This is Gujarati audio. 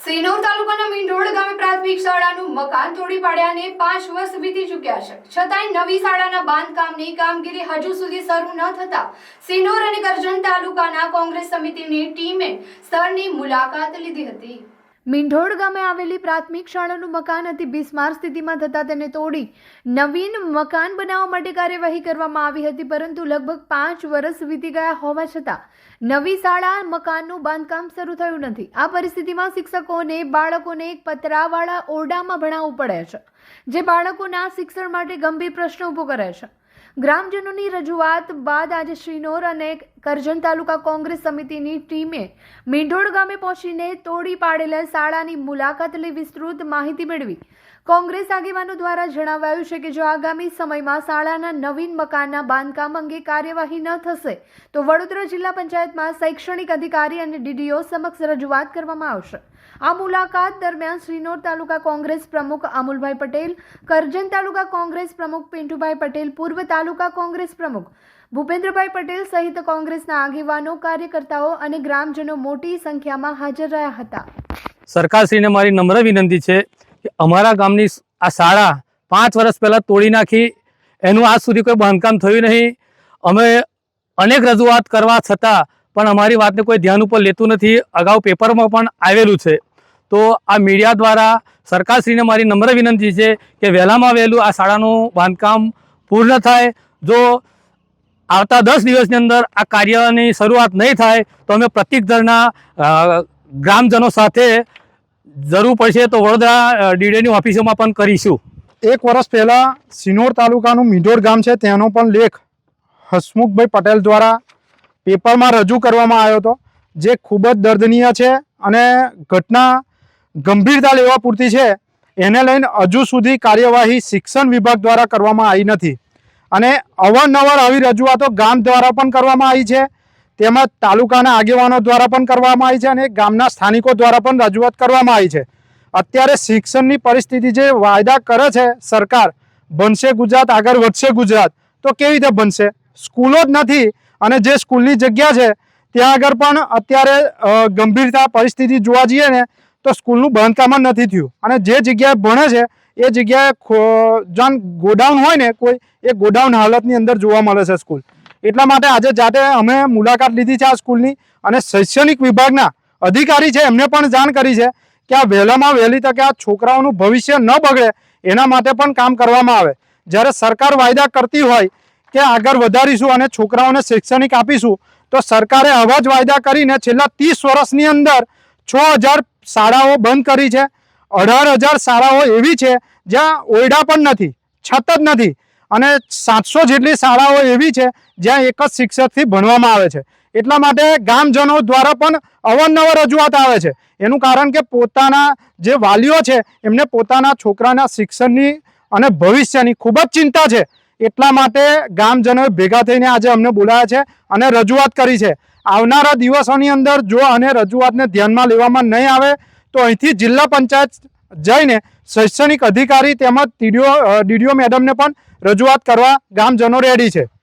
સિનોર તાલુકાના મીંઢોળ ગામે પ્રાથમિક શાળાનું મકાન તોડી પાડ્યાને 5 વર્ષ વીતી ચૂક્યા છે, છતાંય નવી શાળાના બાંધકામની કામગીરી હજુ સુધી શરૂ ન થતા સિનોર અને કરજણ તાલુકાના કોંગ્રેસ સમિતિની ટીમે સ્થળની મુલાકાત લીધી હતી। મીંઢોળ ગામે આવેલી પ્રાથમિક શાળાનું મકાન અતિ બિસ્માર સ્થિતિમાં થતા તેને તોડી નવીન મકાન બનાવવા માટે કાર્યવાહી કરવામાં આવી હતી, પરંતુ લગભગ 5 વર્ષ વીતી ગયા હોવા છતાં નવી શાળા મકાનનું બાંધકામ શરૂ થયું નથી। આ પરિસ્થિતિમાં શિક્ષકોને બાળકોને એક પતરાવાળા ઓરડામાં ભણાવવું પડે છે, જે બાળકોના શિક્ષણ માટે ગંભીર પ્રશ્ન ઊભો કરે છે। ગ્રામજનોની રજૂઆત બાદ આજે શ્રીનોર અને કરજણ તાલુકા કોંગ્રેસ સમિતિની ટીમે મીંઢોળ ગામે પહોંચીને તોડી પાડેલા શાળાની મુલાકાત લઈ વિસ્તૃત માહિતી મેળવી। કોંગ્રેસ આગેવાનો દ્વારા જણાવાયું છે કે જો આગામી સમયમાં શાળાના નવીન મકાનના બાંધકામ અંગે કાર્યવાહી ન થશે તો વડોદરા જિલ્લા પંચાયતમાં શૈક્ષણિક અધિકારી અને ડીડીઓ સમક્ષ રજૂઆત કરવામાં આવશે। આ મુલાકાત દરમિયાન શ્રીનોર તાલુકા કોંગ્રેસ પ્રમુખ અમુલભાઈ પટેલ, કરજણ તાલુકા કોંગ્રેસ પ્રમુખ પિન્ટુભાઈ પટેલ, પૂર્વ તાલુકા કોંગ્રેસ પ્રમુખ ભૂપેન્દ્રભાઈ પટેલ સહિત કોંગ્રેસના આગેવાનો, કાર્યકર્તાઓ અને ગ્રામજનો મોટી સંખ્યામાં હાજર રહ્યા હતા। સરકારશ્રીને મારી નમ્ર વિનંતી છે કે અમારા ગામની આ શાળા 5 વર્ષ પહેલાં તોડી નાખી, એનું આજ સુધી કોઈ બાંધકામ થયું નહીં। અમે અનેક રજૂઆત કરવા છતાં પણ અમારી વાતને કોઈ ધ્યાન ઉપર લેતું નથી। અગાઉ પેપરમાં પણ આવેલું છે। તો આ મીડિયા દ્વારા સરકારશ્રીને મારી નમ્ર વિનંતી છે કે વહેલામાં વહેલું આ શાળાનું બાંધકામ પૂર્ણ થાય। જો આવતા 10 દિવસની અંદર આ કાર્યની શરૂઆત નહીં થાય તો અમે પ્રતિક ધરના ગ્રામજનો સાથે જરૂર પડશે તો વડોદરા ડીડીઓની ઓફિસોમાં પણ કરીશું। 1 વર્ષ પહેલાં સિનોર તાલુકાનું મીંઢોળ ગામ છે, તેનો પણ લેખ હસમુખભાઈ પટેલ દ્વારા પેપરમાં રજૂ કરવામાં આવ્યો હતો, જે ખૂબ જ દર્દનીય છે અને ઘટના ગંભીરતા લેવા પૂરતી છે। એને લઈને હજુ સુધી કાર્યવાહી શિક્ષણ વિભાગ દ્વારા કરવામાં આવી નથી અને અવારનવાર આવી રજૂઆતો ગામ દ્વારા પણ કરવામાં આવી છે, તેમજ તાલુકાના આગેવાનો દ્વારા પણ કરવામાં આવી છે અને ગામના સ્થાનિકો દ્વારા પણ રજૂઆત કરવામાં આવી છે। અત્યારે શિક્ષણની પરિસ્થિતિ જે વાયદા કરે છે સરકાર, બનશે ગુજરાત, આગળ વધશે ગુજરાત, તો કેવી રીતે બનશે? સ્કૂલો જ નથી અને જે સ્કૂલની જગ્યા છે ત્યાં આગળ પણ અત્યારે ગંભીરતા પરિસ્થિતિ જોવા જઈએ ને તો સ્કૂલનું બાંધકામ જ નથી થયું અને જે જગ્યાએ ભણે છે એ જગ્યાએ જ્યાં ગોડાઉન હોય ને કોઈ, એ ગોડાઉન હાલતની અંદર જોવા મળે છે સ્કૂલ। એટલા માટે આજે જાતે અમે મુલાકાત લીધી છે આ સ્કૂલની અને શૈક્ષણિક વિભાગના અધિકારી છે એમને પણ જાણ કરી છે કે આ વહેલામાં વહેલી તકે આ છોકરાઓનું ભવિષ્ય ન બગડે એના માટે પણ કામ કરવામાં આવે। જ્યારે સરકાર વાયદા કરતી હોય કે આગળ વધારીશું અને છોકરાઓને શૈક્ષણિક આપીશું, તો સરકારે આવા જ વાયદા કરીને છેલ્લા 30 વર્ષની અંદર 6000 શાળાઓ બંધ કરી છે। 18000 શાળાઓ એવી છે જ્યાં ઓરડા પણ નથી, છત જ નથી અને 700 જેટલી શાળાઓ એવી છે જ્યાં એક જ શિક્ષકથી ભણવામાં આવે છે। એટલા માટે ગામજનો દ્વારા પણ અવારનવાર રજૂઆત આવે છે। એનું કારણ કે પોતાના જે વાલીઓ છે એમને પોતાના છોકરાના શિક્ષણની અને ભવિષ્યની ખૂબ જ ચિંતા છે। એટલા માટે ગામજનોએ ભેગા થઈને આજે અમને બોલાવ્યા છે અને રજૂઆત કરી છે। આવનારા દિવસોની અંદર જો અને રજૂઆતને ધ્યાનમાં લેવામાં નહીં આવે તો અહીંથી જિલ્લા પંચાયત જઈને શૈક્ષણિક અધિકારી તેમજ ડીડીઓ મેડમને પણ રજૂઆત કરવા ગામજનો રેડી છે।